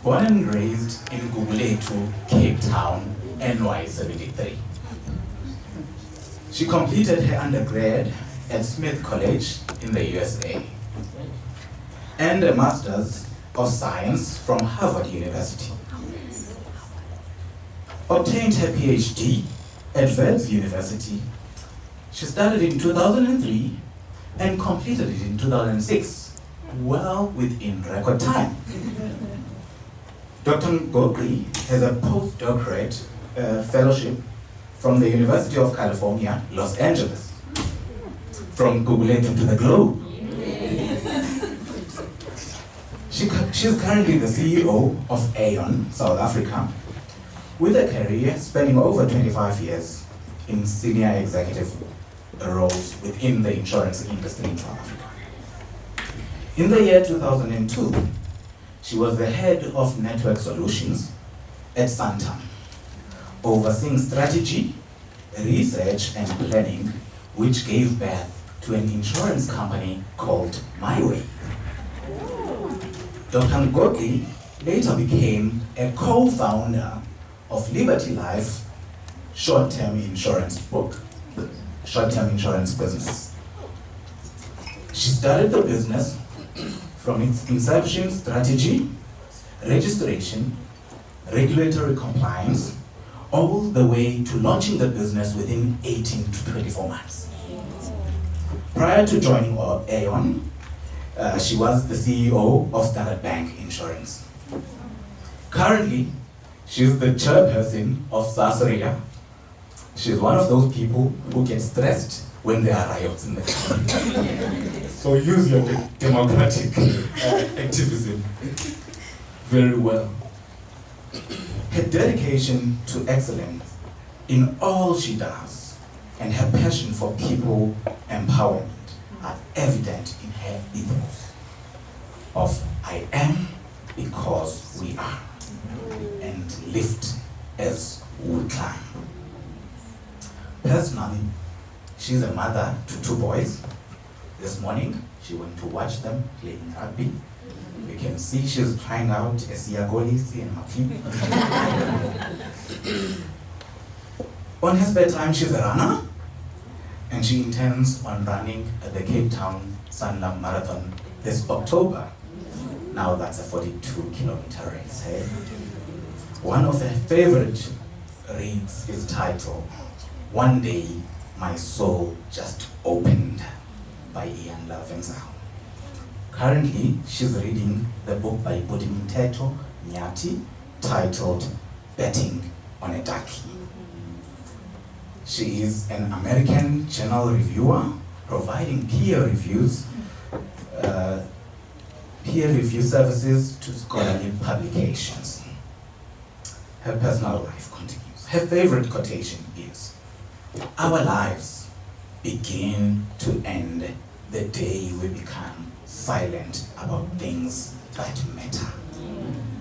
Born and raised in Gugulethu, Cape Town, NY73. She completed her undergrad at Smith College in the USA and a Master's of Science from Harvard University. Obtained her PhD at Wales University. She started in 2003 and completed it in 2006, well within record time. Dr. Mgoqi has a postdoctorate fellowship from the University of California, Los Angeles. From Gugulethu to the globe. She's currently the CEO of Aon, South Africa, with a career spanning over 25 years in senior executive roles within the insurance industry in South Africa. In the year 2002, she was the head of network solutions at Santam, overseeing strategy, research, and planning, which gave birth to an insurance company called My Way. Dr. Mgoqi later became a co-founder of Liberty Life short-term insurance business. She started the business from its inception, strategy, registration, regulatory compliance, all the way to launching the business within 18 to 24 months. Prior to joining Aon, she was the CEO of Standard Bank Insurance. Currently, she's the chairperson of Sasria. She's one of those people who get stressed when there are riots in the country. So use your democratic activism very well. Her dedication to excellence in all she does and her passion for people empowerment are evident in her ethos of I am because we are, and lift as we climb. Personally, she's a mother to 2 boys. This morning, she went to watch them playing rugby. You can see she's trying out a Siagolisi and Mafi. On her spare time, she's a runner, and she intends on running at the Cape Town Sanlam Marathon this October. Now that's a 42-kilometer race. Hey? One of her favorite reads is titled, One Day My Soul Just Opened by Ian Lavenzau. Currently, she's reading the book by Budiminteto Nyati titled Betting on a Ducky. She is an American journal reviewer, providing peer review services to scholarly publications. Her personal life continues. Her favorite quotation is, our lives begin to end the day we become silent about things that matter.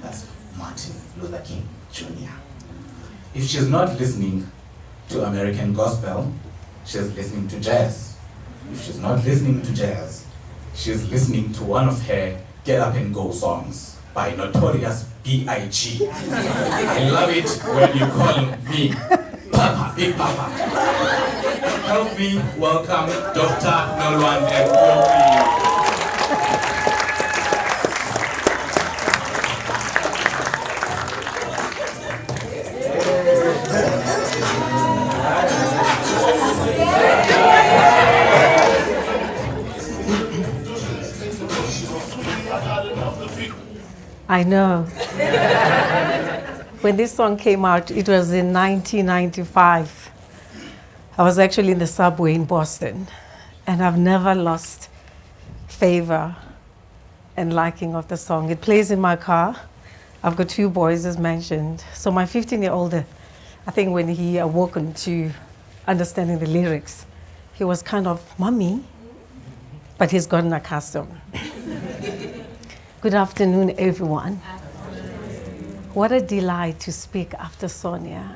That's Martin Luther King Jr. If she's not listening to American gospel, she's listening to jazz. If she's not listening to jazz, she's listening to one of her Get Up and Go songs by Notorious B.I.G. I love it when you call me Papa, Big Papa. Help me welcome Dr. Nolwandle. I know. When this song came out, it was in 1995. I was actually in the subway in Boston, and I've never lost favor and liking of the song. It plays in my car. I've got 2 boys, as mentioned. So my 15-year-old, I think when he awoken to understanding the lyrics, he was kind of, Mommy, but he's gotten accustomed. Good afternoon, everyone. What a delight to speak after Sonia.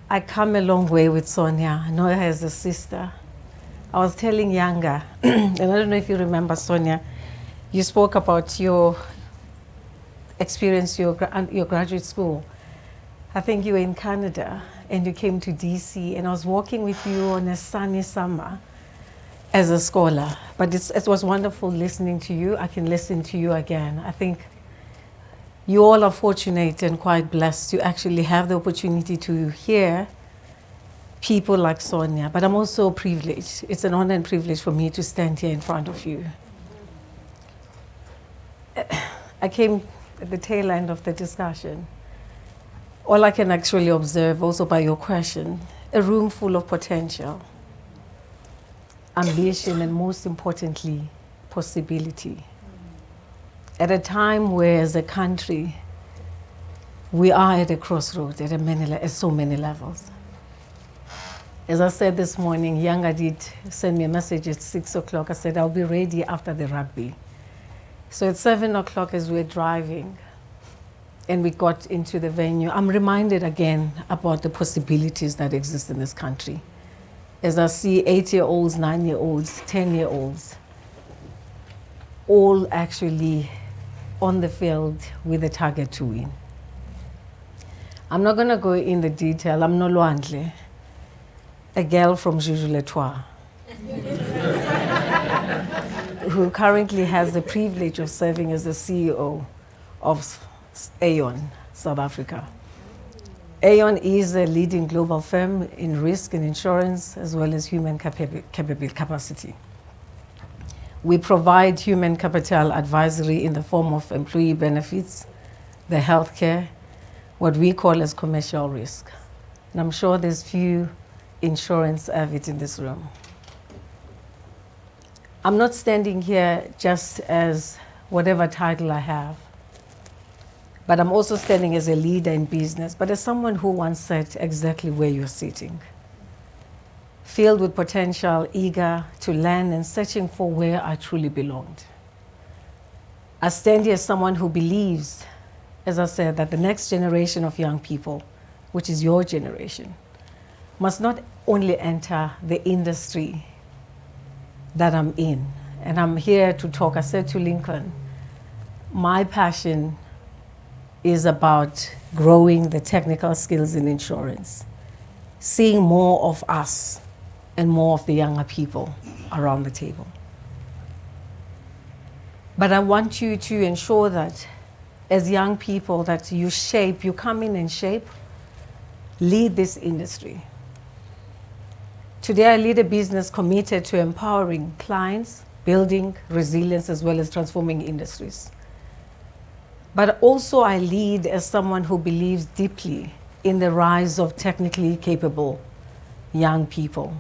I come a long way with Sonia. I know her as a sister. I was telling Yanga, and I don't know if you remember Sonia, You spoke about your experience, your graduate school. I think you were in Canada and you came to DC, and I was walking with you on a sunny summer as a scholar. But it was wonderful listening to you. I can listen to you again. I think you all are fortunate and quite blessed to actually have the opportunity to hear people like Sonia. But I'm also privileged. It's an honor and privilege for me to stand here in front of you. I came at the tail end of the discussion. All I can actually observe, also by your question, a room full of potential, ambition, and most importantly, possibility. At a time where, as a country, we are at a crossroads at so many levels. As I said this morning, Yanga did send me a message at 6 o'clock. I said, I'll be ready after the rugby. So at 7 o'clock, as we're driving, and we got into the venue, I'm reminded again about the possibilities that exist in this country. As I see 8-year-olds, 9-year-olds, 10-year-olds, all actually on the field with a target to win. I'm not going to go in the detail. I'm Nolwandle, a girl from YLS2025, who currently has the privilege of serving as the CEO of Aon, South Africa. Aon is a leading global firm in risk and insurance, as well as human capacity. We provide human capital advisory in the form of employee benefits, the healthcare, what we call as commercial risk. And I'm sure there's few insurance avids in this room. I'm not standing here just as whatever title I have, but I'm also standing as a leader in business, but as someone who once sat exactly where you're sitting, filled with potential, eager to learn and searching for where I truly belonged. I stand here as someone who believes, as I said, that the next generation of young people, which is your generation, must not only enter the industry that I'm in. And I'm here to talk. I said to Lincoln, my passion is about growing the technical skills in insurance, seeing more of us and more of the younger people around the table. But I want you to ensure that as young people that you come in and shape, lead this industry. Today I lead a business committed to empowering clients, building resilience, as well as transforming industries. But also I lead as someone who believes deeply in the rise of technically capable young people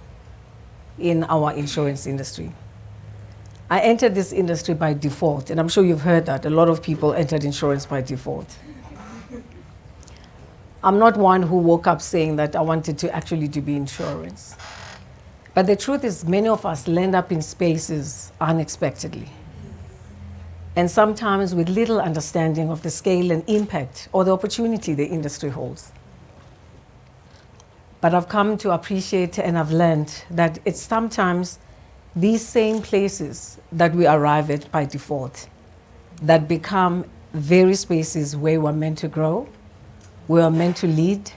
in our insurance industry. I entered this industry by default, and I'm sure you've heard that. A lot of people entered insurance by default. I'm not one who woke up saying that I wanted to actually be insurance. But the truth is, many of us land up in spaces unexpectedly, and sometimes with little understanding of the scale and impact or the opportunity the industry holds. But I've come to appreciate and I've learned that it's sometimes these same places that we arrive at by default that become very spaces where we're meant to grow, we're meant to lead,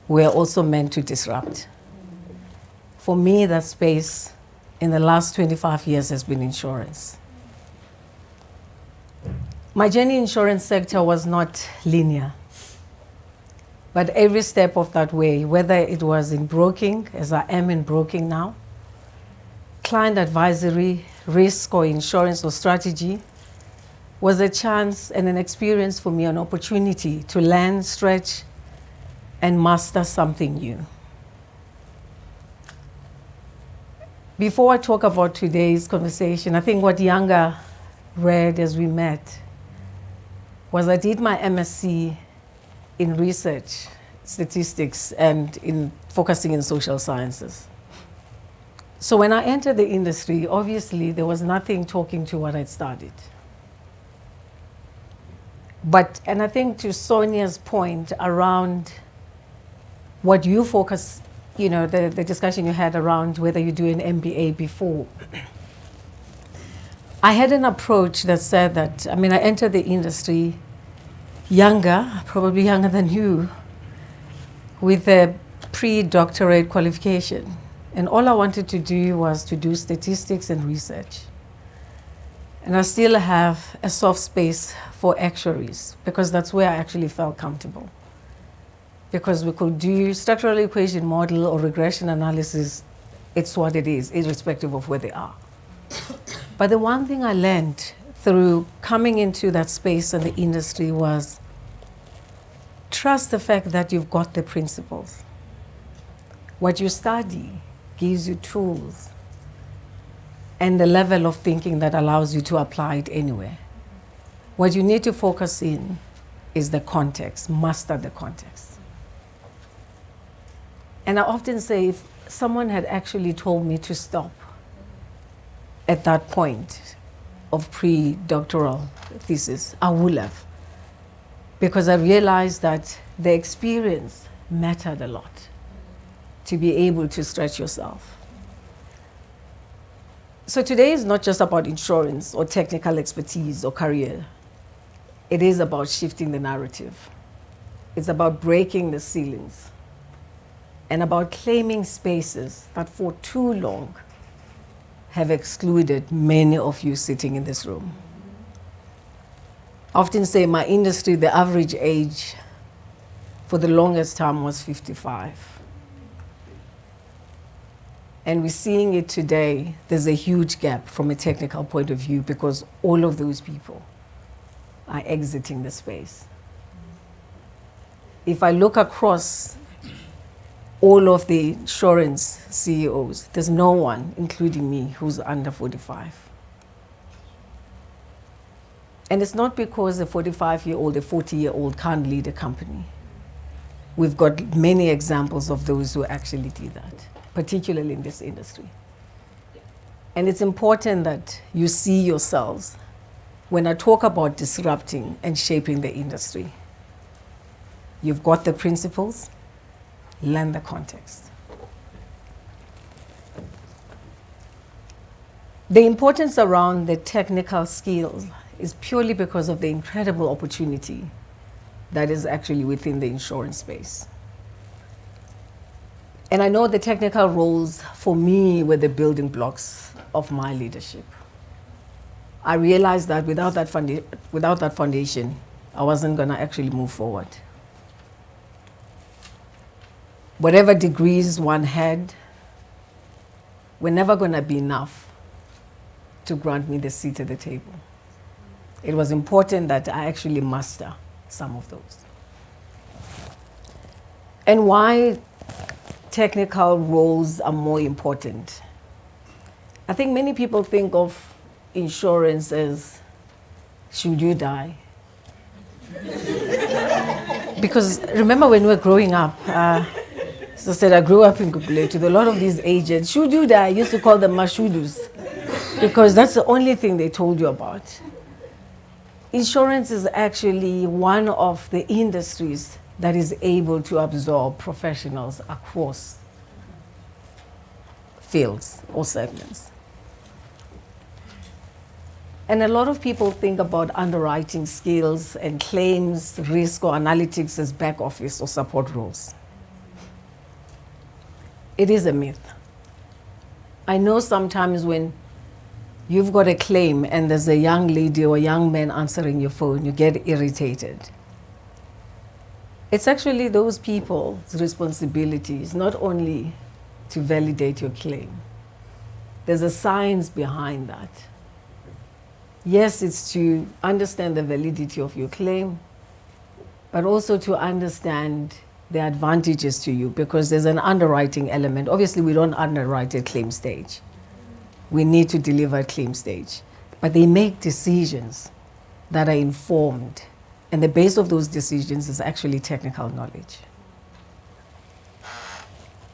we're also meant to disrupt. For me, that space in the last 25 years has been insurance. My journey in the insurance sector was not linear, but every step of that way, whether it was in broking, as I am in broking now, client advisory, risk or insurance or strategy, was a chance and an experience for me, an opportunity to learn, stretch, and master something new. Before I talk about today's conversation, I think what Yanga read as we met was I did my MSc in research, statistics, and in focusing in social sciences. So when I entered the industry, obviously there was nothing talking to what I'd studied. And I think to Sonia's point around what you focus, the discussion you had around whether you do an MBA before, I had an approach that said that, I entered the industry younger, probably younger than you, with a pre-doctorate qualification. And all I wanted to do was to do statistics and research. And I still have a soft space for actuaries because that's where I actually felt comfortable. Because we could do structural equation model or regression analysis, it's what it is, irrespective of where they are. But the one thing I learned through coming into that space in the industry was trust the fact that you've got the principles. What you study gives you tools and the level of thinking that allows you to apply it anywhere. What you need to focus in is the context, master the context. And I often say if someone had actually told me to stop at that point of pre-doctoral thesis, I would have. Because I realized that the experience mattered a lot to be able to stretch yourself. So today is not just about insurance or technical expertise or career. It is about shifting the narrative. It's about breaking the ceilings and about claiming spaces that for too long have excluded many of you sitting in this room. I often say in my industry, the average age for the longest time was 55. And we're seeing it today. There's a huge gap from a technical point of view because all of those people are exiting the space. If I look across all of the insurance CEOs, there's no one, including me, who's under 45. And it's not because a 45-year-old, a 40-year-old can't lead a company. We've got many examples of those who actually did that, particularly in this industry. And it's important that you see yourselves when I talk about disrupting and shaping the industry. You've got the principles, learn the context. The importance around the technical skills is purely because of the incredible opportunity that is actually within the insurance space. And I know the technical roles for me were the building blocks of my leadership. I realized that without that foundation, I wasn't going to actually move forward. Whatever degrees one had were never going to be enough to grant me the seat at the table. It was important that I actually master some of those. And why technical roles are more important. I think many people think of insurance as, should you die? Because remember when we were growing up, as I said, I grew up in Guguletu. A lot of these agents, should you die, I used to call them mashudus, because that's the only thing they told you about. Insurance is actually one of the industries that is able to absorb professionals across fields or segments. And a lot of people think about underwriting skills and claims, risk, or analytics as back office or support roles. It is a myth. I know sometimes when you've got a claim and there's a young lady or a young man answering your phone, you get irritated. It's actually those people's responsibilities, not only to validate your claim. There's a science behind that. Yes, it's to understand the validity of your claim, but also to understand the advantages to you, because there's an underwriting element. Obviously, we don't underwrite at claim stage. We need to deliver at claim stage. But they make decisions that are informed, and the base of those decisions is actually technical knowledge.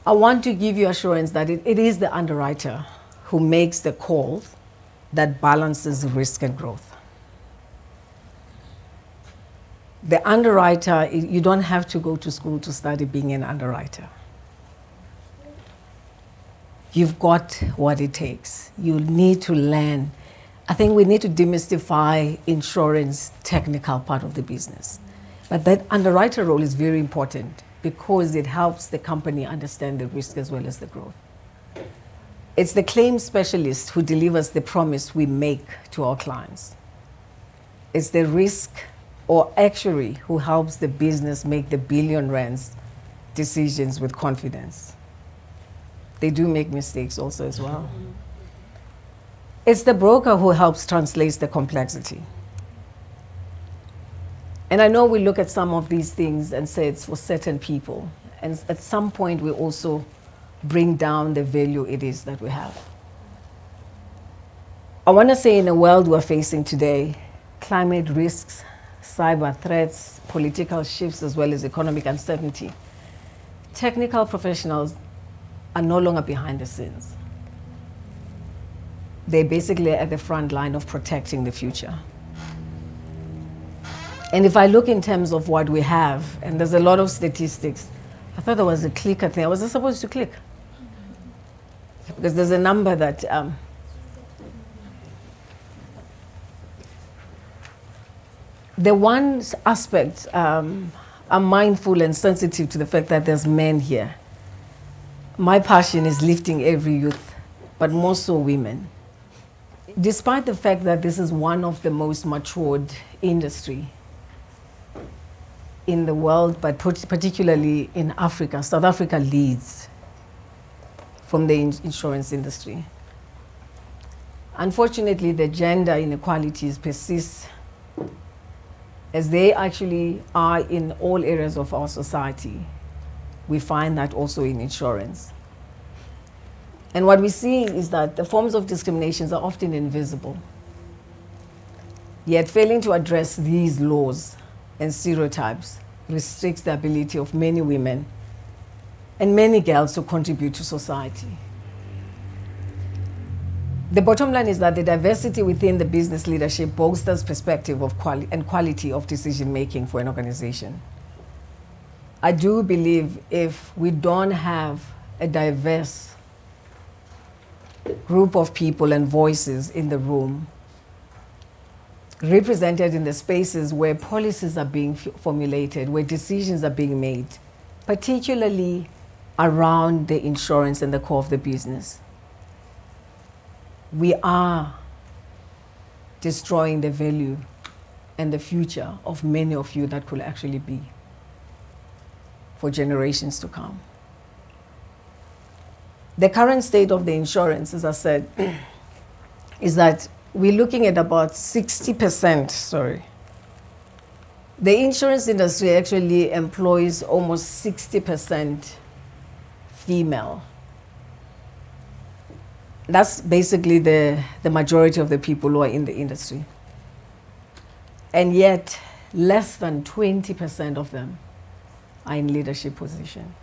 I want to give you assurance that it is the underwriter who makes the call that balances risk and growth. The underwriter, you don't have to go to school to study being an underwriter. You've got what it takes. You need to learn I think we need to demystify insurance technical part of the business. But that underwriter role is very important because it helps the company understand the risk as well as the growth. It's the claims specialist who delivers the promise we make to our clients. It's the risk or actuary who helps the business make the billion rands decisions with confidence. They do make mistakes also as well. It's the broker who helps translate the complexity. And I know we look at some of these things and say it's for certain people. And at some point we also bring down the value it is that we have. I want to say in the world we're facing today, climate risks, cyber threats, political shifts, as well as economic uncertainty, technical professionals are no longer behind the scenes. They're basically at the front line of protecting the future. And if I look in terms of what we have, and there's a lot of statistics, I thought there was a clicker thing. I wasn't supposed to click. Because there's a number that the one aspect, I'm mindful and sensitive to the fact that there's men here. My passion is lifting every youth, but more so women. Despite the fact that this is one of the most matured industry in the world, but particularly in Africa, South Africa leads from the insurance industry. Unfortunately, the gender inequalities persist as they actually are in all areas of our society. We find that also in insurance. And what we see is that the forms of discriminations are often invisible. Yet failing to address these laws and stereotypes restricts the ability of many women and many girls to contribute to society. The bottom line is that the diversity within the business leadership bolsters perspective of quality of decision making for an organization. I do believe if we don't have a diverse group of people and voices in the room, represented in the spaces where policies are being formulated, where decisions are being made, particularly around the insurance and the core of the business, we are destroying the value and the future of many of you that could actually be for generations to come. The current state of the insurance, as I said, is that we're looking at about 60%, The insurance industry actually employs almost 60% female. That's basically the majority of the people who are in the industry. And yet, less than 20% of them are in leadership position.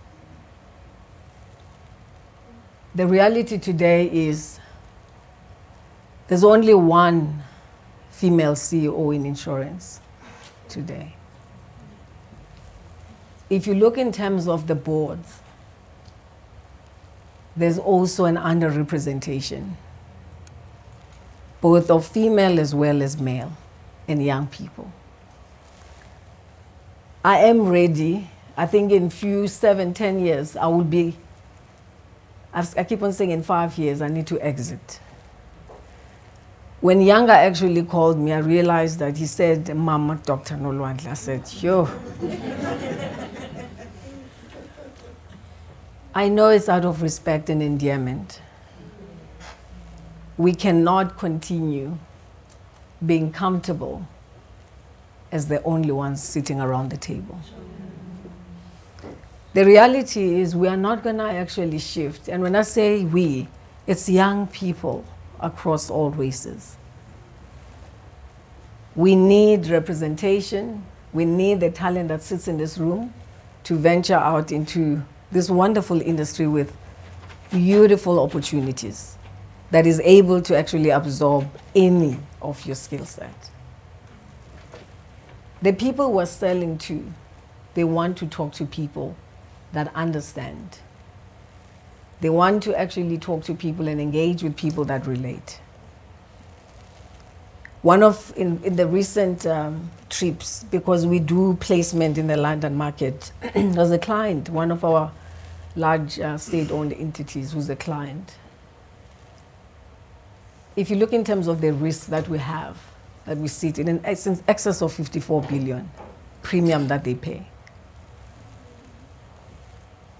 The reality today is there's only one female CEO in insurance today. If you look in terms of the boards, there's also an underrepresentation, both of female as well as male and young people. I am ready. I think in 7-10 years, I will be, I keep on saying in 5 years, I need to exit. When Younger actually called me, I realized that he said, Mama, Dr. Nolwandle. I said, yo. I know it's out of respect and endearment. We cannot continue being comfortable as the only ones sitting around the table. The reality is we are not going to actually shift. And when I say we, it's young people across all races. We need representation. We need the talent that sits in this room to venture out into this wonderful industry with beautiful opportunities that is able to actually absorb any of your skill set. The people we're selling to, they want to talk to people that understand. They want to actually talk to people and engage with people that relate. In the recent trips, because we do placement in the London market, there's a client, one of our large state-owned entities who's a client. If you look in terms of the risk that we have, that we sit in excess of 54 billion premium that they pay.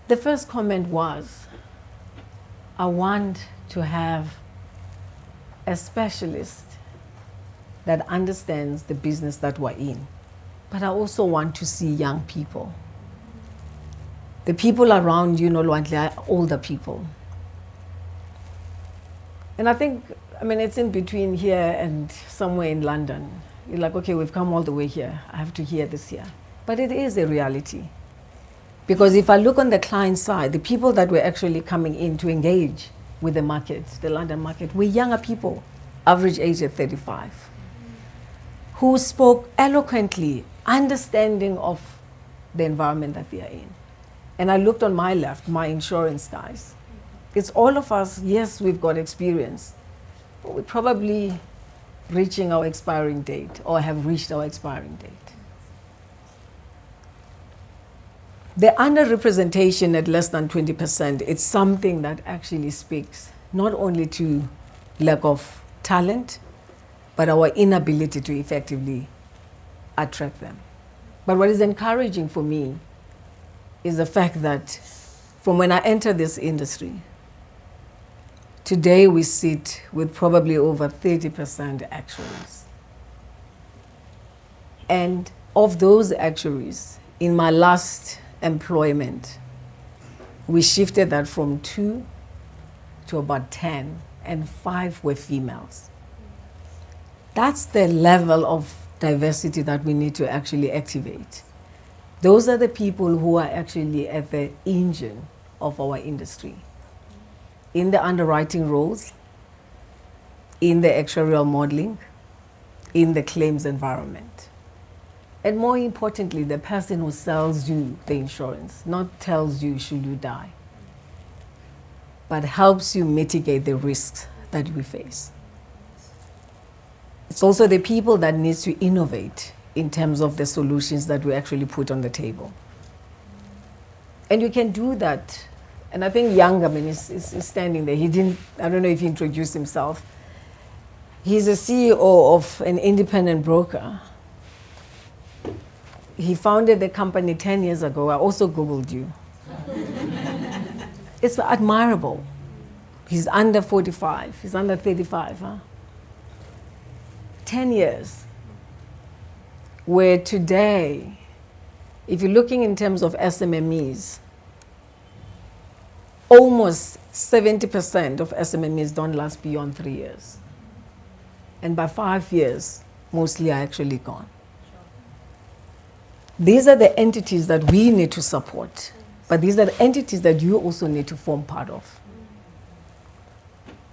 The first comment was, I want to have a specialist that understands the business that we're in, but I also want to see young people. The people around you, Nolwandle, are older people. And I think, it's in between here and somewhere in London. You're like, okay, we've come all the way here. I have to hear this here. But it is a reality. Because if I look on the client side, the people that were actually coming in to engage with the market, the London market, were younger people, average age at 35, who spoke eloquently, understanding of the environment that they are in. And I looked on my left, my insurance guys. It's all of us, yes, we've got experience, but we're probably reaching our expiring date or have reached our expiring date. The underrepresentation at less than 20%, it's something that actually speaks not only to lack of talent, but our inability to effectively attract them. But what is encouraging for me is the fact that from when I entered this industry, today we sit with probably over 30% actuaries. And of those actuaries, in my last employment, we shifted that from 2 to about 10, and 5 were females. That's the level of diversity that we need to actually activate. Those are the people who are actually at the engine of our industry. In the underwriting roles, in the actuarial modeling, in the claims environment. And more importantly, the person who sells you the insurance, not tells you should you die, but helps you mitigate the risks that we face. It's also the people that needs to innovate in terms of the solutions that we actually put on the table. And you can do that. And I think Young, is standing there. I don't know if he introduced himself. He's a CEO of an independent broker. He founded the company 10 years ago. I also Googled you. It's admirable. He's under 45. He's under 35, huh? 10 years. Where today, if you're looking in terms of SMMEs, almost 70% of SMMEs don't last beyond 3 years. And by 5 years, mostly are actually gone. These are the entities that we need to support, but these are the entities that you also need to form part of.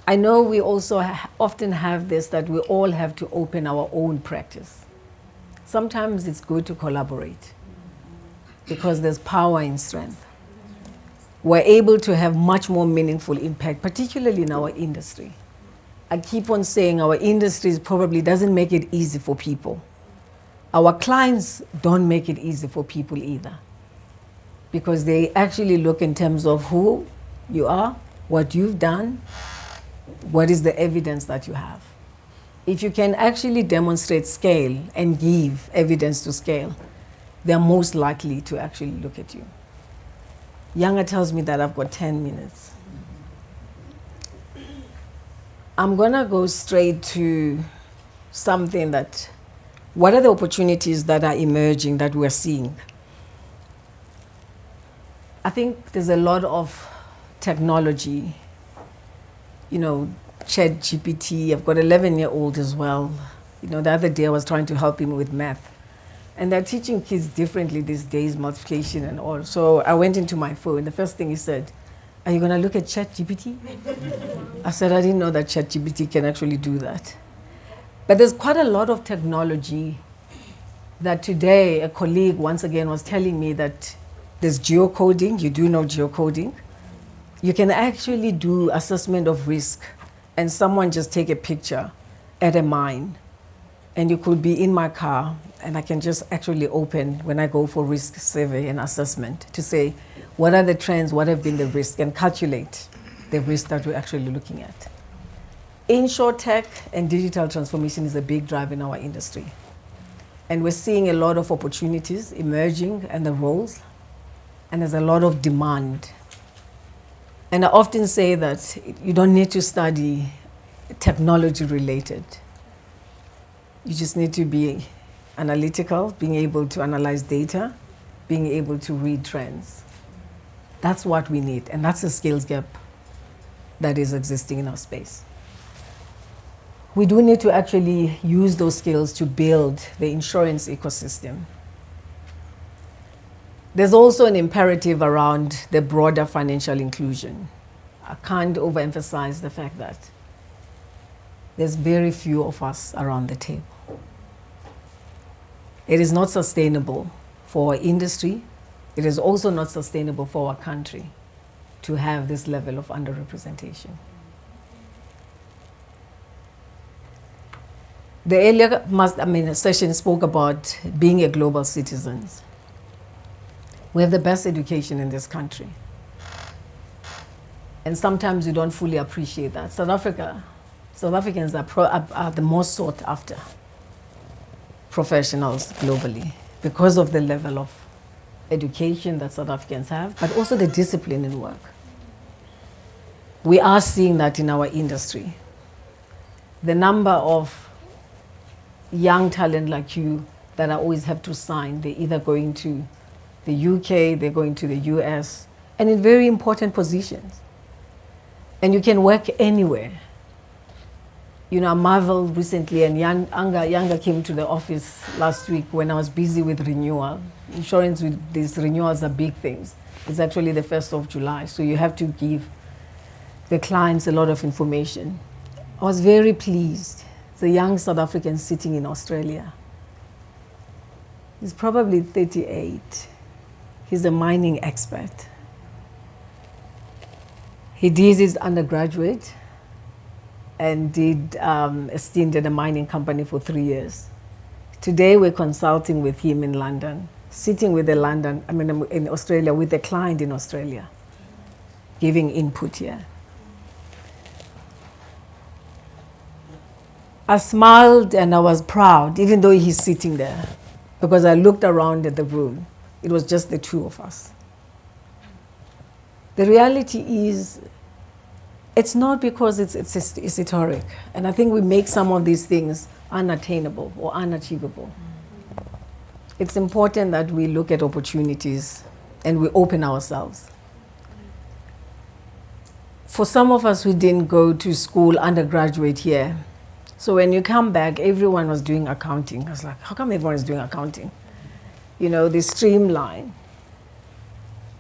I know we also often have this, that we all have to open our own practice. Sometimes it's good to collaborate because there's power in strength. We're able to have much more meaningful impact, particularly in our industry. I keep on saying our industry probably doesn't make it easy for people. Our clients don't make it easy for people either, because they actually look in terms of who you are, what you've done, what is the evidence that you have. If you can actually demonstrate scale and give evidence to scale, they're most likely to actually look at you. Younger tells me that I've got 10 minutes. I'm gonna go straight to something that, what are the opportunities that are emerging that we're seeing? I think there's a lot of technology, ChatGPT. I've got an 11-year-old as well. The other day I was trying to help him with math. And they're teaching kids differently these days, multiplication and all. So I went into my phone. The first thing he said, "Are you going to look at ChatGPT?" I said, "I didn't know that ChatGPT can actually do that." But there's quite a lot of technology that today a colleague once again was telling me that there's geocoding. You do know geocoding. You can actually do assessment of risk and someone just take a picture at a mine and you could be in my car, and I can just actually open when I go for risk survey and assessment to say, what are the trends, what have been the risks, and calculate the risk that we're actually looking at. Insurtech and digital transformation is a big drive in our industry. And we're seeing a lot of opportunities emerging and the roles, and there's a lot of demand. And I often say that you don't need to study technology related. You just need to be analytical, being able to analyze data, being able to read trends. That's what we need, and that's a skills gap that is existing in our space. We do need to actually use those skills to build the insurance ecosystem. There's also an imperative around the broader financial inclusion. I can't overemphasize the fact that there's very few of us around the table. It is not sustainable for our industry. It is also not sustainable for our country to have this level of underrepresentation. The earlier session spoke about being a global citizen. We have the best education in this country. And sometimes you don't fully appreciate that. South Africans are the most sought after professionals globally because of the level of education that South Africans have, but also the discipline in work. We are seeing that in our industry. The number of young talent like you that I always have to sign, they're either going to the UK, they're going to the US, and in very important positions. And you can work anywhere. You know, I marveled recently, and Younger came to the office last week when I was busy with renewal. Insurance with these renewals are big things. It's actually the 1st of July, so you have to give the clients a lot of information. I was very pleased. It's a young South African sitting in Australia. He's probably 38. He's a mining expert. He did his undergraduate and did a stint at a mining company for 3 years. Today we're consulting with him in London, sitting with in Australia with a client in Australia, giving input here. I smiled and I was proud, even though he's sitting there, because I looked around at the room. It was just the two of us. The reality is, it's not because it's historic. And I think we make some of these things unattainable or unachievable. It's important that we look at opportunities and we open ourselves. For some of us who didn't go to school undergraduate here, so when you come back, everyone was doing accounting. I was like, how come everyone is doing accounting? You know, they streamline.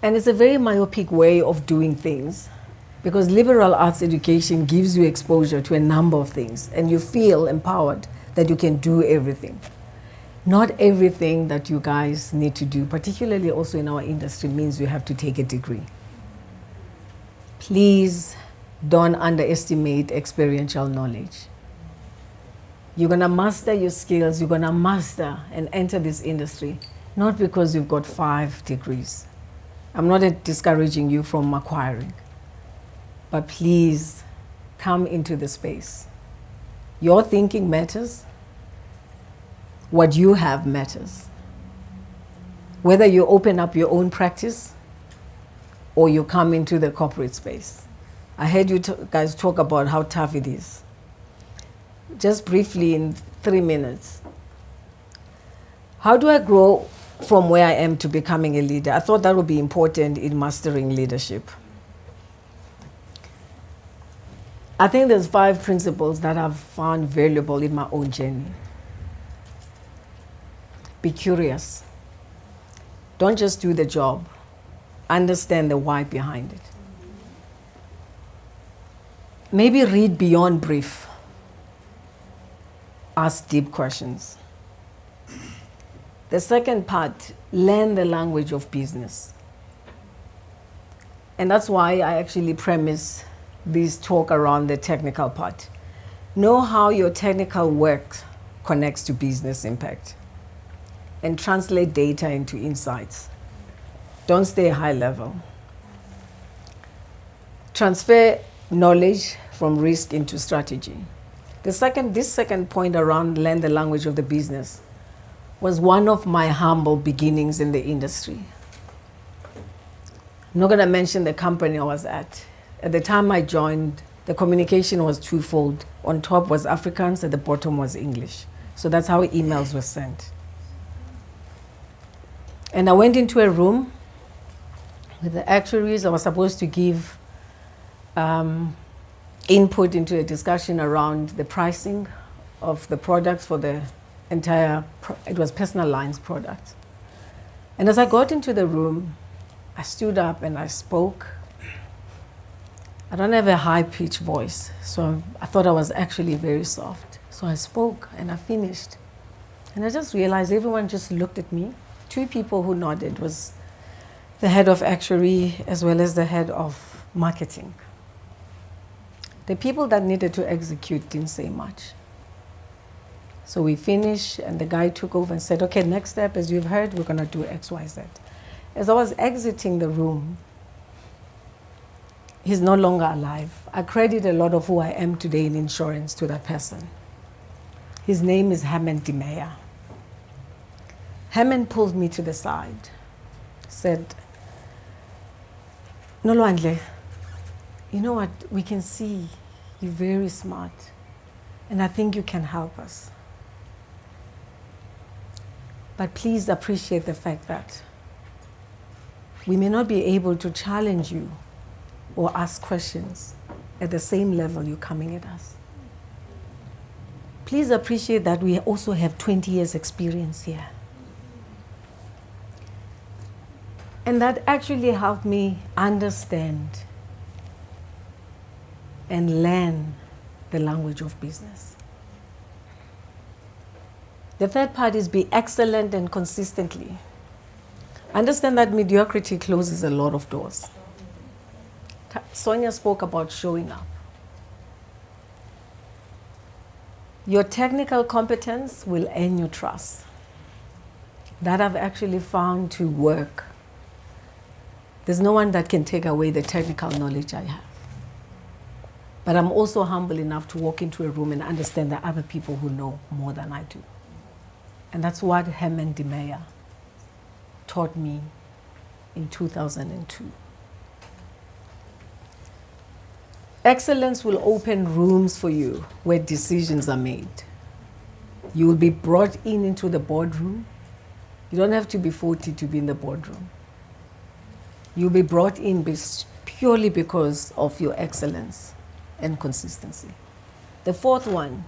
And it's a very myopic way of doing things, because liberal arts education gives you exposure to a number of things, and you feel empowered that you can do everything. Not everything that you guys need to do, particularly also in our industry, means you have to take a degree. Please don't underestimate experiential knowledge. You're going to master your skills, you're going to master and enter this industry, not because you've got 5 degrees. I'm not discouraging you from acquiring, but please come into the space. Your thinking matters. What you have matters. Whether you open up your own practice or you come into the corporate space. I heard you guys talk about how tough it is. Just briefly in 3 minutes. How do I grow from where I am to becoming a leader? I thought that would be important in mastering leadership. I think there's 5 principles that I've found valuable in my own journey. Be curious. Don't just do the job. Understand the why behind it. Maybe read beyond brief. Ask deep questions. The second part, learn the language of business. And that's why I actually premise this talk around the technical part. Know how your technical work connects to business impact. And translate data into insights. Don't stay high level. Transfer knowledge from risk into strategy. This second point around learn the language of the business was one of my humble beginnings in the industry. I'm not going to mention the company I was at. At the time I joined, the communication was twofold. On top was Afrikaans, at the bottom was English. So that's how emails were sent. And I went into a room with the actuaries. I was supposed to give input into a discussion around the pricing of the products for the entire, it was personal lines products. And as I got into the room, I stood up and I spoke. I don't have a high-pitched voice, so I thought I was actually very soft. So I spoke and I finished. And I just realized everyone just looked at me. Two people who nodded was the head of actuary as well as the head of marketing. The people that needed to execute didn't say much. So we finished and the guy took over and said, okay, next step, as you've heard, we're going to do X, Y, Z. As I was exiting the room, he's no longer alive. I credit a lot of who I am today in insurance to that person. His name is Dimeya. Hammond pulled me to the side, said, Nolwandle, you know what, we can see you're very smart, and I think you can help us. But please appreciate the fact that we may not be able to challenge you or ask questions at the same level you're coming at us. Please appreciate that we also have 20 years experience here. And that actually helped me understand and learn the language of business. The third part is be excellent and consistently. Understand that mediocrity closes a lot of doors. Sonia spoke about showing up. Your technical competence will earn you trust. That I've actually found to work. There's no one that can take away the technical knowledge I have. But I'm also humble enough to walk into a room and understand that other people who know more than I do. And that's what Dimeya taught me in 2002. Excellence will open rooms for you where decisions are made. You will be brought into the boardroom. You don't have to be 40 to be in the boardroom. You'll be brought in purely because of your excellence and consistency. The fourth one,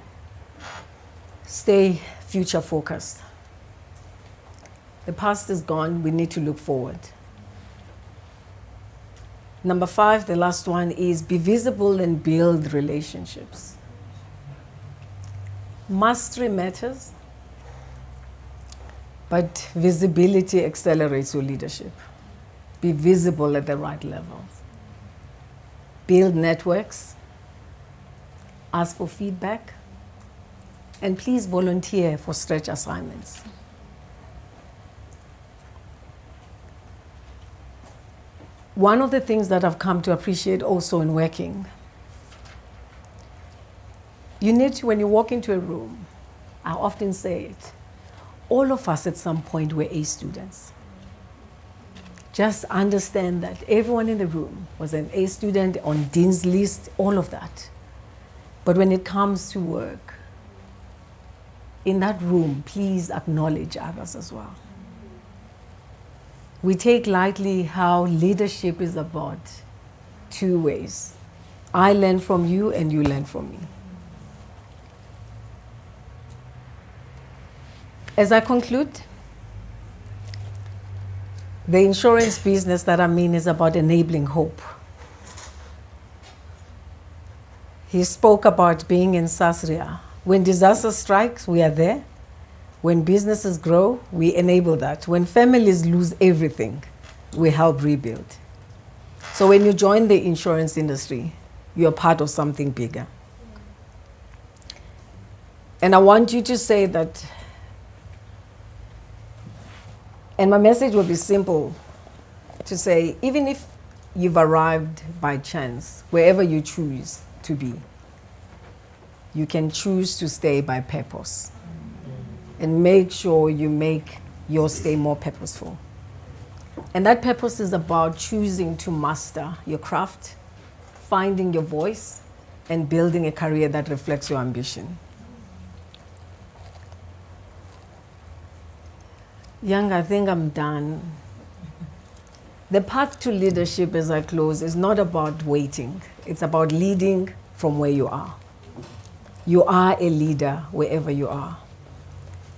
stay future focused. The past is gone, we need to look forward. Number 5, the last one, is be visible and build relationships. Mastery matters, but visibility accelerates your leadership. Be visible at the right levels. Build networks. Ask for feedback. And please volunteer for stretch assignments. One of the things that I've come to appreciate also in working, you need to, when you walk into a room, I often say it, all of us at some point were A students. Just understand that everyone in the room was an A student on Dean's list, all of that. But when it comes to work, in that room, please acknowledge others as well. We take lightly how leadership is about 2 ways. I learn from you and you learn from me. As I conclude, the insurance business that I'm in is about enabling hope. He spoke about being in Sasria. When disaster strikes, we are there. When businesses grow, we enable that. When families lose everything, we help rebuild. So when you join the insurance industry, you're part of something bigger. And I want you to say that, and my message will be simple, to say, even if you've arrived by chance, wherever you choose to be, you can choose to stay by purpose. And make sure you make your stay more purposeful. And that purpose is about choosing to master your craft, finding your voice, and building a career that reflects your ambition. Young, I think I'm done. The path to leadership, as I close, is not about waiting. It's about leading from where you are. You are a leader wherever you are.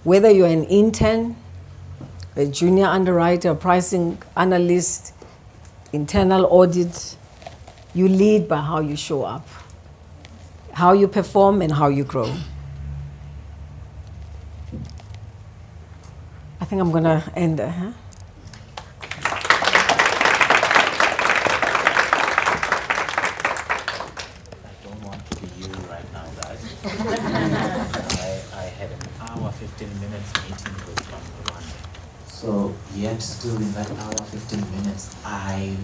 Whether you're an intern, a junior underwriter, a pricing analyst, internal audit, you lead by how you show up, how you perform, and how you grow. I think I'm going to end there. Huh? I don't want to be you right now, guys. I had an hour, 15 minutes meeting with Nolwandle. So, yet still in that hour, 15 minutes, I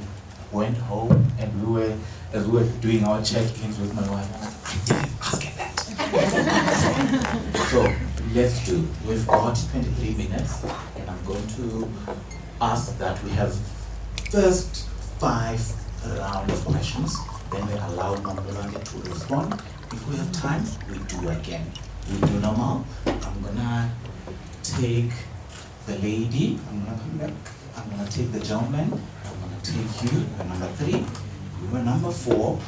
went home and as we were doing our check-ins with my wife, I didn't ask her that. So, let's do. We've got 23 minutes, and I'm going to ask that we have first 5 round of questions, then we allow Nolwandle to respond. If we have time, we do again. We do normal. I'm gonna take the lady, I'm gonna come back, I'm gonna take the gentleman, I'm gonna take you, you're number 3, you are number 4,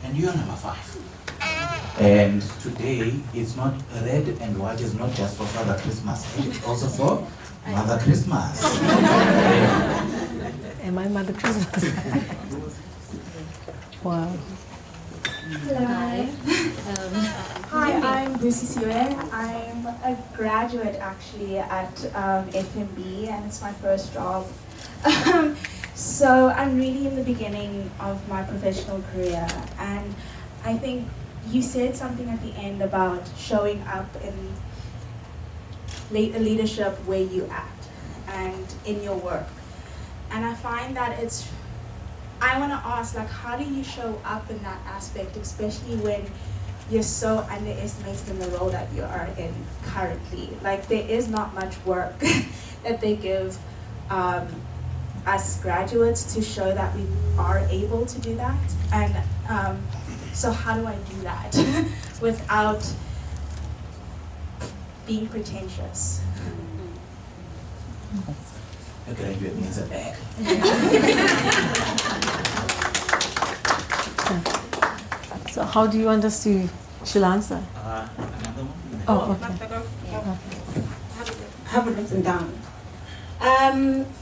and you're number 5. And today, it's not red and white, is not just for Father Christmas, it's also for Mother Christmas. Am I Mother Christmas? Wow. Hello. Hi, I'm Lucy Siwe. I'm a graduate actually at FMB, and it's my first job. So I'm really in the beginning of my professional career, and I think you said something at the end about showing up in leadership where you act and in your work. And I find that I want to ask, like, how do you show up in that aspect, especially when you're so underestimated in the role that you are in currently? Like, there is not much work that they give us graduates to show that we are able to do that. And so how do I do that without being pretentious? A graduate means a bag. So how do you understand? She'll answer. Another one? Oh, okay. Have it written down.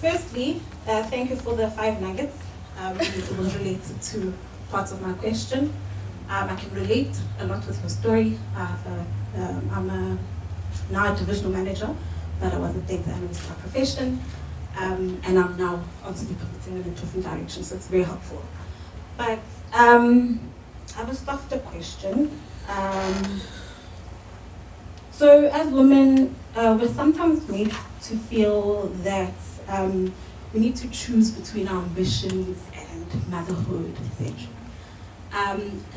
Firstly, thank you for the 5 nuggets. It was related to parts of my question. I can relate a lot with your story. I'm now a divisional manager, but I was a data analyst by profession. And I'm now obviously pivoting in a different direction, so it's very helpful. But I have a softer question. So as women, we're sometimes made to feel that we need to choose between our ambitions and motherhood, etc.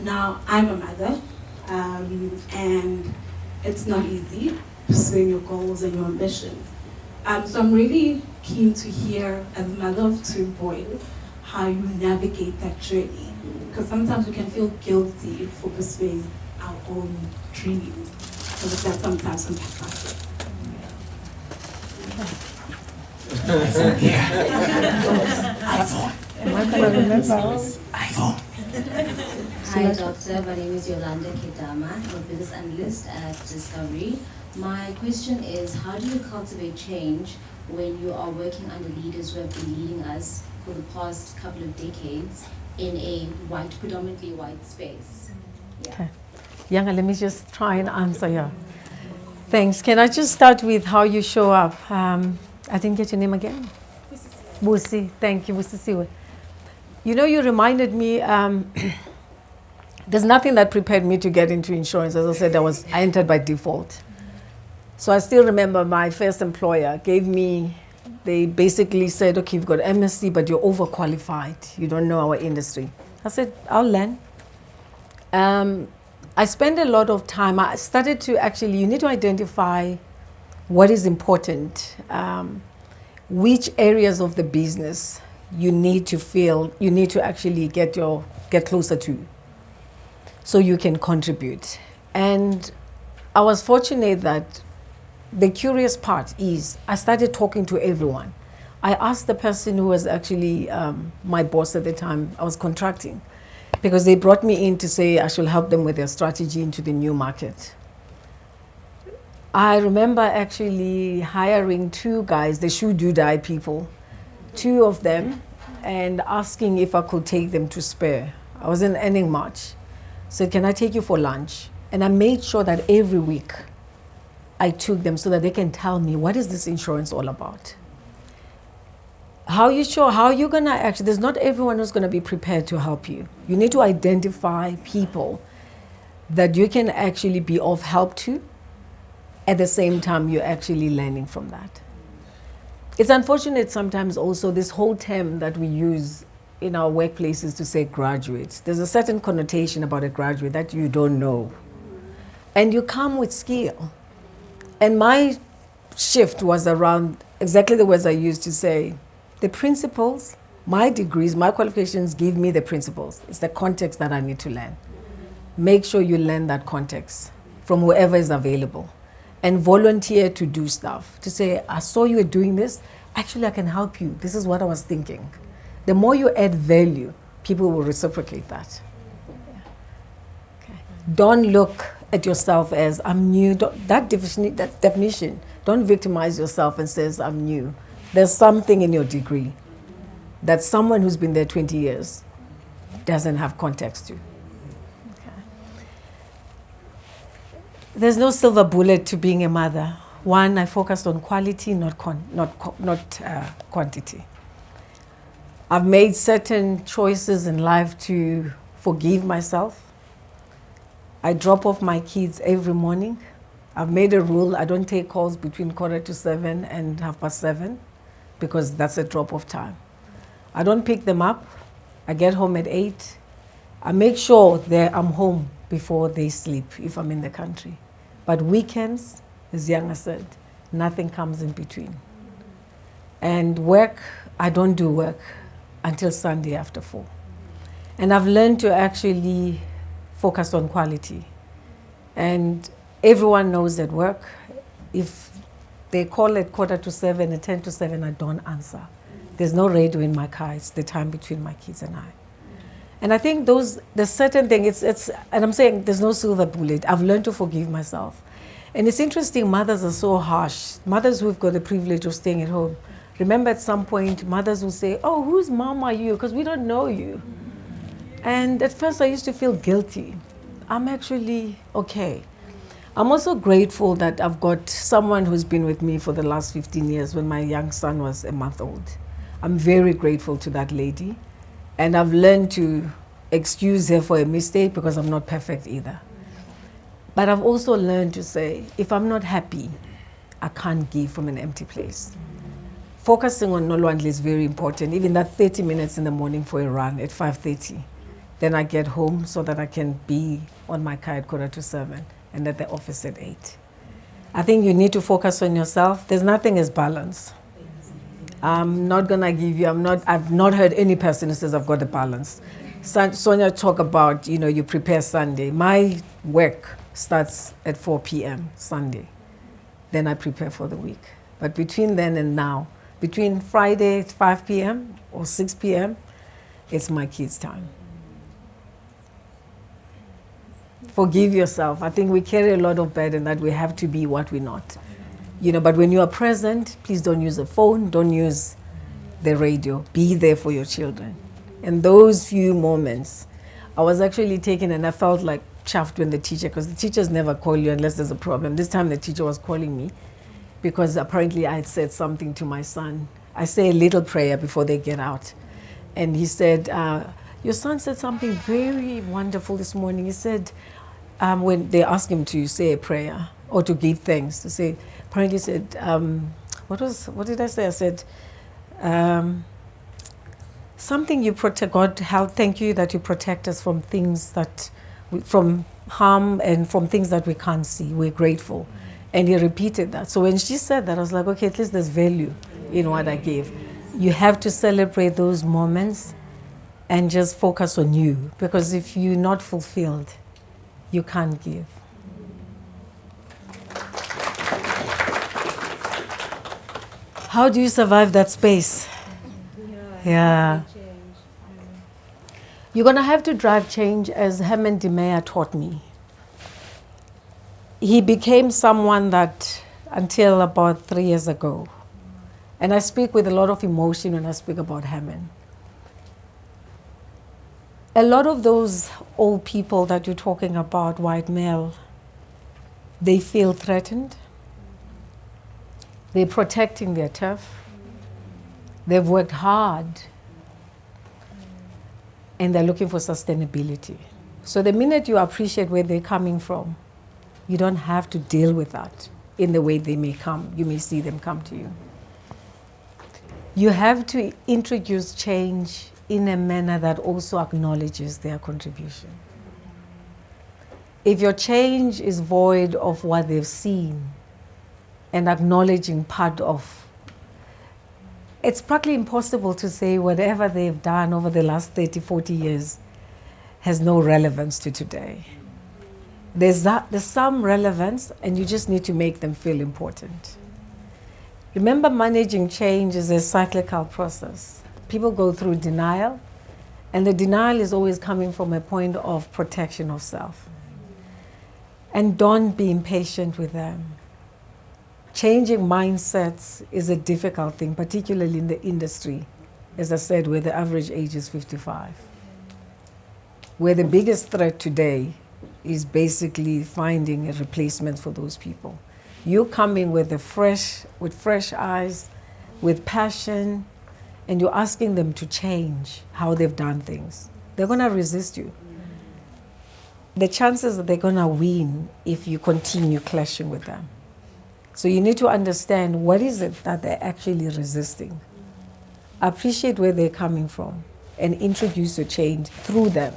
Now, I'm a mother, and it's not easy pursuing your goals and your ambitions. So I'm really keen to hear, as a mother of 2 boys, how you navigate that journey. Because sometimes we can feel guilty for pursuing our own dreams. So that sometimes impacts us. iPhone. Hi, doctor. My name is Yolanda Kedama. I'm a business analyst at Discovery. My question is, how do you cultivate change when you are working under leaders who have been leading us for the past couple of decades in a predominantly white space? Yeah. Okay. Yanga, let me just try and answer you. Thanks. Can I just start with how you show up? I didn't get your name again. Busi. Thank you, Busi Siwe. You know, you reminded me, There's nothing that prepared me to get into insurance. As I said, I entered by default. So I still remember my first employer they basically said, okay, you've got MSc, but you're overqualified. You don't know our industry. I said, I'll learn. I spent a lot of time. I started to you need to identify what is important, which areas of the business you need to actually get closer to, so you can contribute. And I was fortunate that the curious part is I started talking to everyone. I asked the person who was actually my boss at the time. I was contracting because they brought me in to say I should help them with their strategy into the new market. I remember actually hiring 2 guys, the shoe do die people, 2 of them, and asking if I could take them to Spare. I wasn't earning much. Said, can I take you for lunch? And I made sure that every week I took them so that they can tell me, what is this insurance all about? How are you gonna actually, there's not everyone who's gonna be prepared to help you. You need to identify people that you can actually be of help to. At the same time, you're actually learning from that. It's unfortunate sometimes also this whole term that we use in our workplaces to say graduates. There's a certain connotation about a graduate that you don't know. And you come with skill. And my shift was around exactly the words I used to say, the principles, my degrees, my qualifications give me the principles. It's the context that I need to learn. Make sure you learn that context from whoever is available and volunteer to do stuff. To say, I saw you were doing this, actually I can help you. This is what I was thinking. The more you add value, people will reciprocate that. Okay. Don't look at yourself as I'm new. That definition, don't victimize yourself and says I'm new. There's something in your degree that someone who's been there 20 years doesn't have context to. Okay. There's no silver bullet to being a mother. One, I focused on quality, not quantity. I've made certain choices in life to forgive myself. I drop off my kids every morning. I've made a rule, I don't take calls between 7:15 and 7:30 because that's a drop-off time. I don't pick them up. I get home at 8. I make sure that I'm home before they sleep if I'm in the country. But weekends, as Yana said, nothing comes in between. And work, I don't do work until Sunday after 4. And I've learned to actually focus on quality. And everyone knows at work, if they call at 6:45 and 6:50, I don't answer. There's no radio in my car. It's the time between my kids and I. And I think there's certain thing, and I'm saying there's no silver bullet. I've learned to forgive myself. And it's interesting, mothers are so harsh. Mothers who've got the privilege of staying at home. Remember at some point, mothers will say, oh, whose mom are you? Because we don't know you. And at first I used to feel guilty. I'm actually okay. I'm also grateful that I've got someone who's been with me for the last 15 years when my young son was a month old. I'm very grateful to that lady. And I've learned to excuse her for a mistake because I'm not perfect either. But I've also learned to say, if I'm not happy, I can't give from an empty place. Focusing on Nolwandle is very important. Even that 30 minutes in the morning for a run at 5:30. Then I get home so that I can be on my car at 7:15 and at the office at 8. I think you need to focus on yourself. There's nothing as balance. I'm not gonna give you, I've not heard any person who says I've got the balance. Sonia talk about, you prepare Sunday. My work starts at 4 p.m. Sunday. Then I prepare for the week. But between then and now, between Friday at 5 p.m. or 6 p.m., it's my kids' time. Forgive yourself. I think we carry a lot of burden that we have to be what we're not. But when you are present, please don't use a phone, don't use the radio. Be there for your children. And those few moments, I was actually taken and I felt like chuffed when because the teachers never call you unless there's a problem. This time the teacher was calling me because apparently I had said something to my son. I say a little prayer before they get out. And he said, Your son said something very wonderful this morning. He said, when they asked him to say a prayer or to give thanks, to say, apparently he said, what did I say? I said, something you protect, God help, thank you that you protect us from things that, from harm and from things that we can't see. We're grateful. And he repeated that. So when she said that, I was like, okay, at least there's value in what I gave. You have to celebrate those moments and just focus on you. Because if you're not fulfilled, you can't give. How do you survive that space? Yeah. You're going to have to drive change, as Herman de Meyer taught me. He became someone that, until about 3 years ago, and I speak with a lot of emotion when I speak about Herman. A lot of those old people that you're talking about, white male, they feel threatened. They're protecting their turf. They've worked hard. And they're looking for sustainability. So the minute you appreciate where they're coming from, you don't have to deal with that in the way they may come. You may see them come to you. You have to introduce change in a manner that also acknowledges their contribution. If your change is void of what they've seen and acknowledging part of, it's practically impossible to say whatever they've done over the last 30, 40 years has no relevance to today. There's some relevance, and you just need to make them feel important. Remember, managing change is a cyclical process. People go through denial, and the denial is always coming from a point of protection of self. And don't be impatient with them. Changing mindsets is a difficult thing, particularly in the industry, as I said, where the average age is 55. Where the biggest threat today is basically finding a replacement for those people. You coming with fresh eyes, with passion, and you're asking them to change how they've done things. They're going to resist you. The chances that they're going to win if you continue clashing with them. So you need to understand what is it that they're actually resisting. Appreciate where they're coming from and introduce a change through them.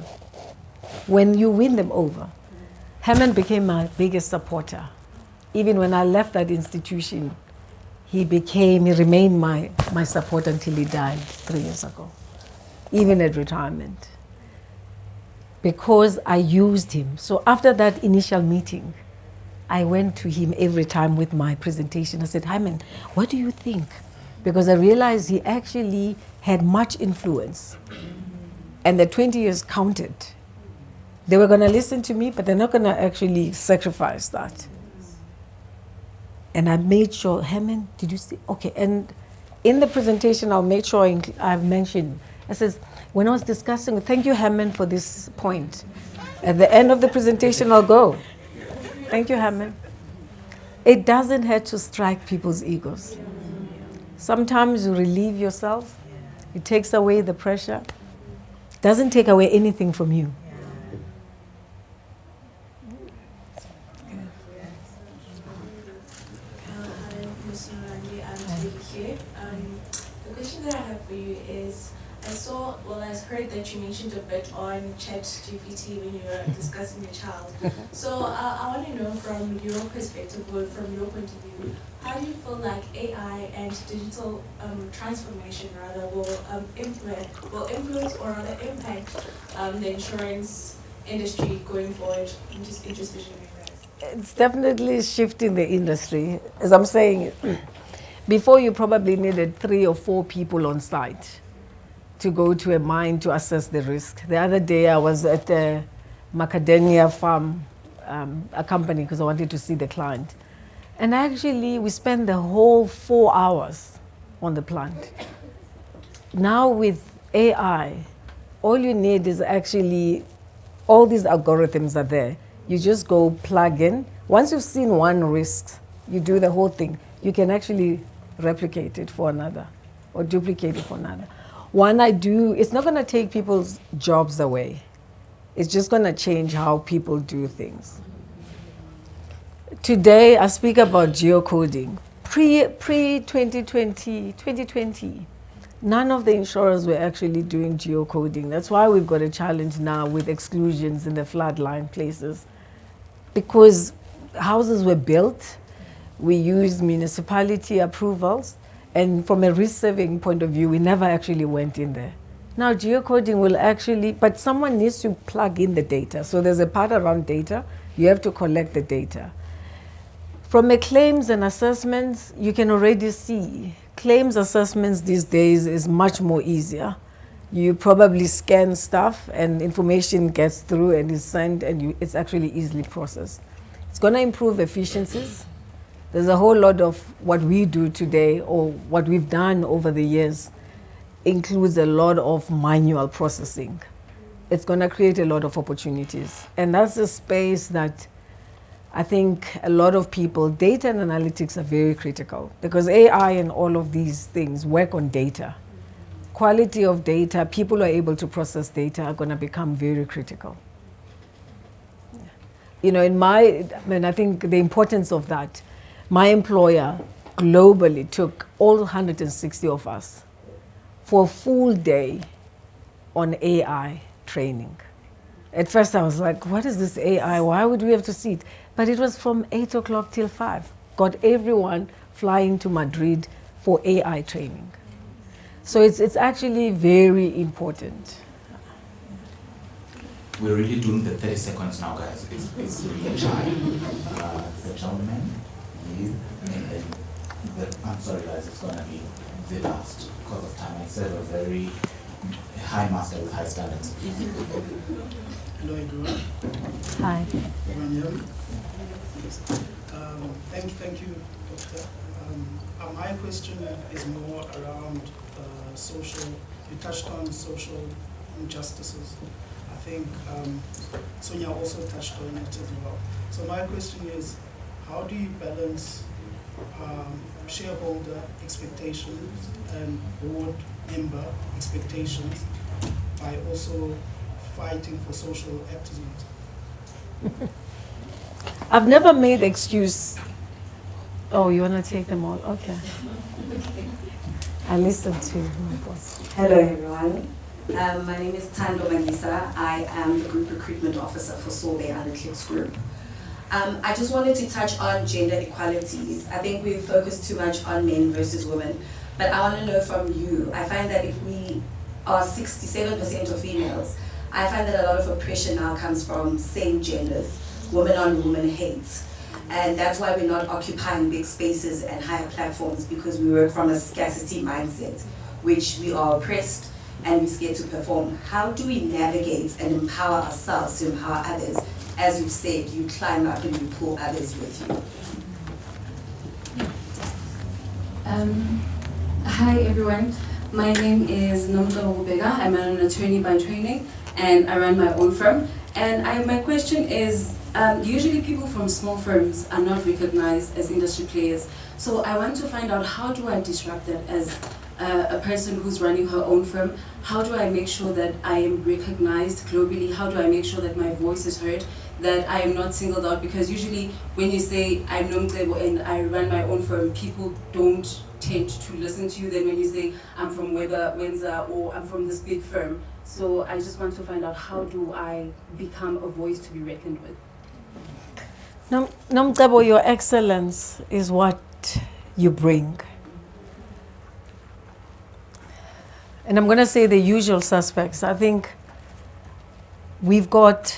When you win them over, Herman became my biggest supporter. Even when I left that institution, he remained my support until he died 3 years ago, even at retirement. Because I used him. So after that initial meeting, I went to him every time with my presentation. I said, Herman, what do you think? Because I realized he actually had much influence. And the 20 years counted. They were going to listen to me, but they're not going to actually sacrifice that. And I made sure, Herman, did you see? Okay, and in the presentation, I'll make sure I've mentioned, I says, when I was discussing, thank you, Herman, for this point. At the end of the presentation, I'll go. Thank you, Herman. It doesn't have to strike people's egos. Sometimes you relieve yourself. It takes away the pressure. It doesn't take away anything from you. The question that I have for you is, I heard that you mentioned a bit on ChatGPT when you were discussing your child. So I want to know from your perspective, or from your point of view, how do you feel like AI and digital transformation will influence or rather impact the insurance industry going forward? I'm just interested in your guys. It's definitely shifting the industry. As I'm saying, before you probably needed 3 or 4 people on site to go to a mine to assess the risk. The other day I was at a macadamia farm, a company, because I wanted to see the client. And actually we spent the whole 4 hours on the plant. Now with AI, all you need is actually, all these algorithms are there. You just go plug in. Once you've seen one risk, you do the whole thing. You can actually replicate it for another or duplicate it for another. One, it's not going to take people's jobs away. It's just going to change how people do things. Today, I speak about geocoding. Pre-2020, none of the insurers were actually doing geocoding. That's why we've got a challenge now with exclusions in the floodline places. Because houses were built, we used municipality approvals, and from a risk-saving point of view, we never actually went in there. Now, geocoding will actually, but someone needs to plug in the data. So there's a part around data. You have to collect the data. From a claims and assessments, you can already see claims assessments these days is much more easier. You probably scan stuff and information gets through and is sent and it's actually easily processed. It's going to improve efficiencies. There's a whole lot of what we do today or what we've done over the years includes a lot of manual processing. It's going to create a lot of opportunities. And that's a space that I think a lot of people, data and analytics are very critical because AI and all of these things work on data. Quality of data, people who are able to process data are going to become very critical. You know, I think the importance of that, my employer globally took all 160 of us for a full day on AI training. At first I was like, what is this AI? Why would we have to see it? But it was from 8 o'clock till 5. Got everyone flying to Madrid for AI training. So it's actually very important. We're really doing the 30 seconds now, guys. It's really time. The gentleman, you, and then I'm sorry, guys, it's going to be the last because of time. I said a very high master with high standards. Hello, everyone. Hi. Everyone hear me? Yes. Thank you, Doctor. My question is more around social. You touched on social injustices. I think Sonia also touched on it as well. So my question is, how do you balance shareholder expectations and board member expectations by also fighting for social activism? I've never made excuse. Oh, you want to take them all? Okay. I listened to my boss. Hello, everyone. My name is Tando Magisa. I am the Group Recruitment Officer for Solvay Analytics Group. I just wanted to touch on gender equalities. I think we've focused too much on men versus women, but I want to know from you. I find that if we are 67% of females, I find that a lot of oppression now comes from same genders, woman on woman hate. And that's why we're not occupying big spaces and higher platforms, because we work from a scarcity mindset, which we are oppressed and we're scared to perform. How do we navigate and empower ourselves to empower others? As you've said, you climb up and you pull others with you. Hi everyone, my name is Nolwandle. I'm an attorney by training and I run my own firm. And my question is, usually people from small firms are not recognized as industry players. So I want to find out, how do I disrupt that as a person who's running her own firm? How do I make sure that I am recognized globally? How do I make sure that my voice is heard, that I am not singled out? Because usually when you say I'm Nomcebo and I run my own firm, people don't tend to listen to you. Then when you say I'm from Weber, Wenza, or I'm from this big firm. So I just want to find out, how do I become a voice to be reckoned with? Nomcebo, your excellence is what you bring. And I'm going to say the usual suspects. I think we've got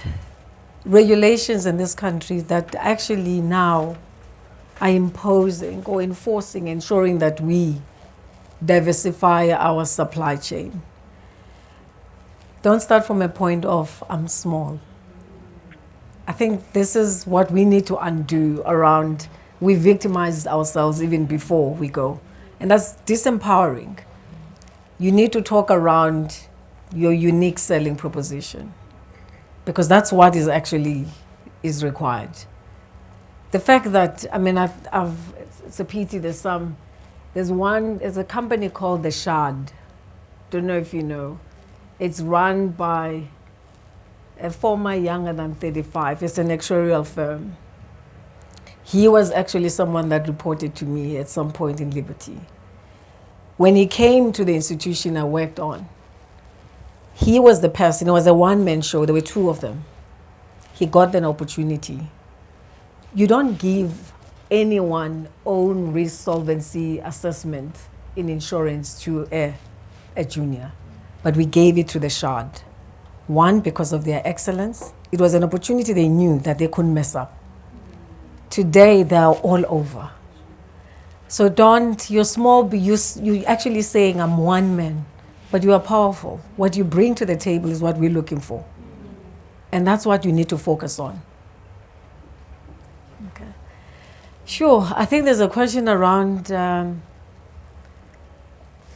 regulations in this country that actually now are imposing or enforcing, ensuring that we diversify our supply chain. Don't start from a point of, I'm small. I think this is what we need to undo around, we victimized ourselves even before we go. And that's disempowering. You need to talk around your unique selling proposition, because that's what is actually is required. The fact that, I mean, it's a pity there's a company called The Shard. don't know if you know. It's run by a former younger than 35. It's an actuarial firm. He was actually someone that reported to me at some point in Liberty. When he came to the institution I worked on, he was the person, it was a one-man show, there were two of them. He got an opportunity. You don't give anyone own risk solvency assessment in insurance to a junior, but we gave it to the Shard. One, because of their excellence. It was an opportunity they knew that they couldn't mess up. Today, they are all over. So you're small, you're actually saying, I'm one man, but you are powerful. What you bring to the table is what we're looking for. And that's what you need to focus on. Okay. Sure, I think there's a question around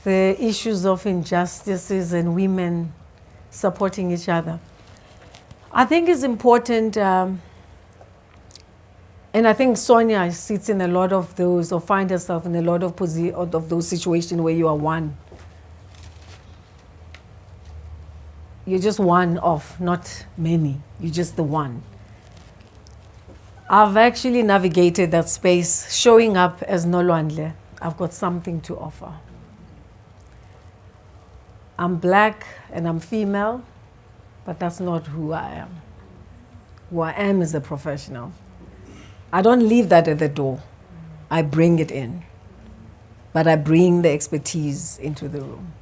the issues of injustices and women supporting each other. I think it's important, and I think Sonia sits in a lot of those, or finds herself in a lot of those situations where you are one. You're just one of, not many. You're just the one. I've actually navigated that space, showing up as Nolwandle. I've got something to offer. I'm black and I'm female, but that's not who I am. Who I am is a professional. I don't leave that at the door. I bring it in. But I bring the expertise into the room.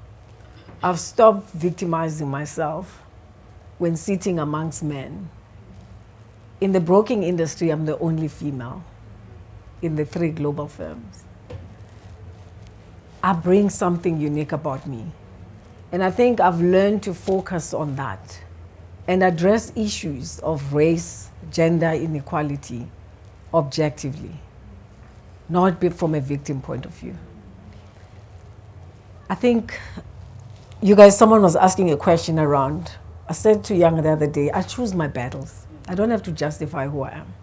I've stopped victimizing myself when sitting amongst men. In the broking industry, I'm the only female in the 3 global firms. I bring something unique about me. And I think I've learned to focus on that and address issues of race, gender inequality objectively, not from a victim point of view. I think you guys, someone was asking a question around, I said to Young the other day, I choose my battles. I don't have to justify who I am.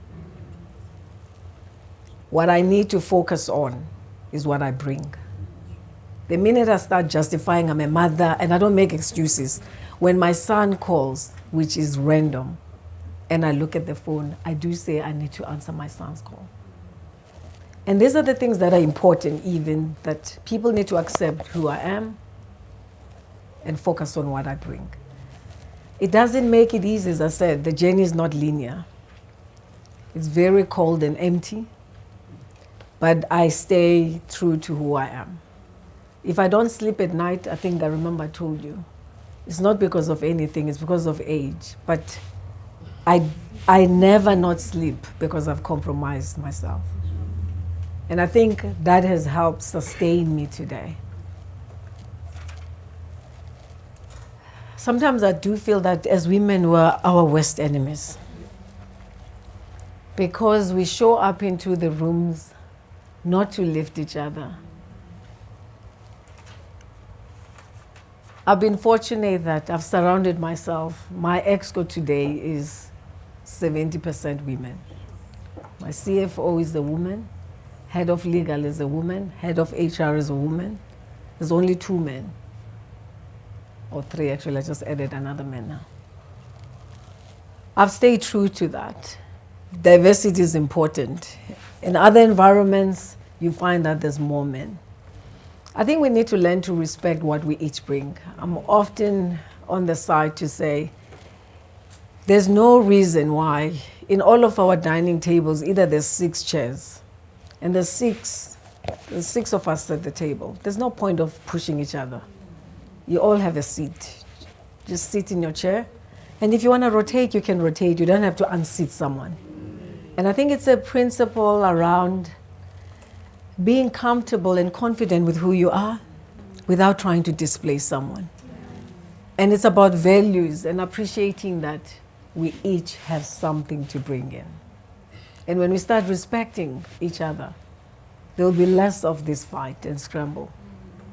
What I need to focus on is what I bring. The minute I start justifying I'm a mother, and I don't make excuses, when my son calls, which is random, and I look at the phone, I do say I need to answer my son's call. And these are the things that are important, even that people need to accept who I am and focus on what I bring. It doesn't make it easy, as I said, the journey is not linear. It's very cold and empty, but I stay true to who I am. If I don't sleep at night, I think I remember I told you, it's not because of anything, it's because of age. But I never not sleep because I've compromised myself. And I think that has helped sustain me today. Sometimes I do feel that as women we're our worst enemies. Because we show up into the rooms not to lift each other. I've been fortunate that I've surrounded myself. My exco today is 70% women. My CFO is a woman. Head of legal is a woman. Head of HR is a woman. There's only 2 men. Or 3 actually, I just added another man now. I've stayed true to that. Diversity is important. In other environments, you find that there's more men. I think we need to learn to respect what we each bring. I'm often on the side to say, there's no reason why in all of our dining tables, either there's 6 chairs, and there's six of us at the table. There's no point of pushing each other. You all have a seat. Just sit in your chair. And if you want to rotate, you can rotate. You don't have to unseat someone. And I think it's a principle around being comfortable and confident with who you are without trying to displace someone. And it's about values and appreciating that we each have something to bring in. And when we start respecting each other, there will be less of this fight and scramble.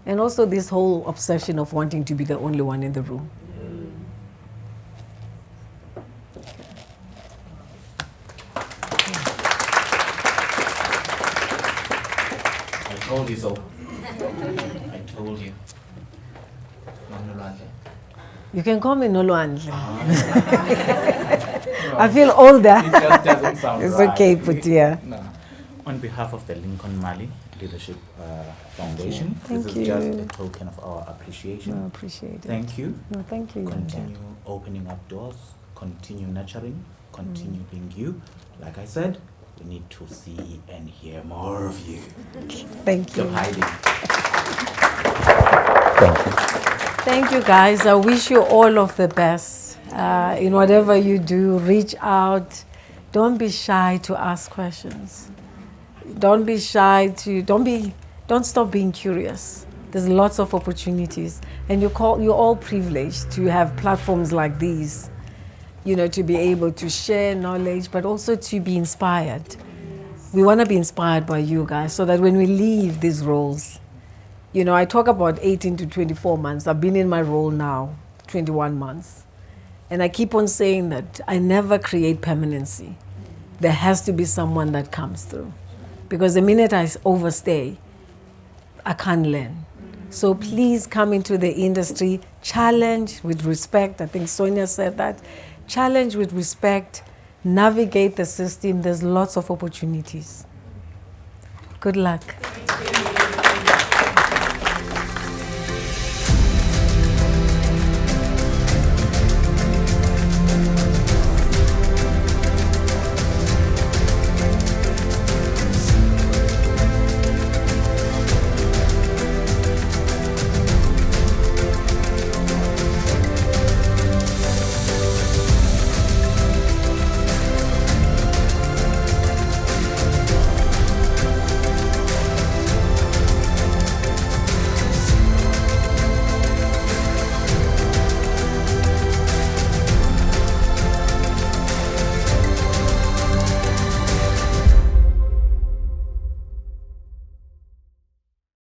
And also this whole obsession of wanting to be the only one in the room. I told you so. I told you. Nolwandle. You can call me Nolwandle. No, I feel older. It just doesn't sound It's right. okay, Putia. No. On behalf of the Lincoln Mali Leadership Foundation, Thank this you. is just a token of our appreciation. No, I appreciate it. Thank you. No, thank you. Continue opening up doors, continue nurturing, continue being you. Like I said, we need to see and hear more of you. Thank Stop you. hiding. Thank you. Thank you, guys. I wish you all of the best. In whatever you do, reach out. Don't be shy to ask questions. Don't be shy to, don't stop being curious. There's lots of opportunities. And you're all privileged to have platforms like these, you know, to be able to share knowledge, but also to be inspired. We want to be inspired by you guys so that when we leave these roles, you know, I talk about 18 to 24 months. I've been in my role now 21 months. And I keep on saying that I never create permanency. There has to be someone that comes through. Because the minute I overstay, I can't learn. So please come into the industry, challenge with respect. I think Sonia said that. Challenge with respect, navigate the system. There's lots of opportunities. Good luck.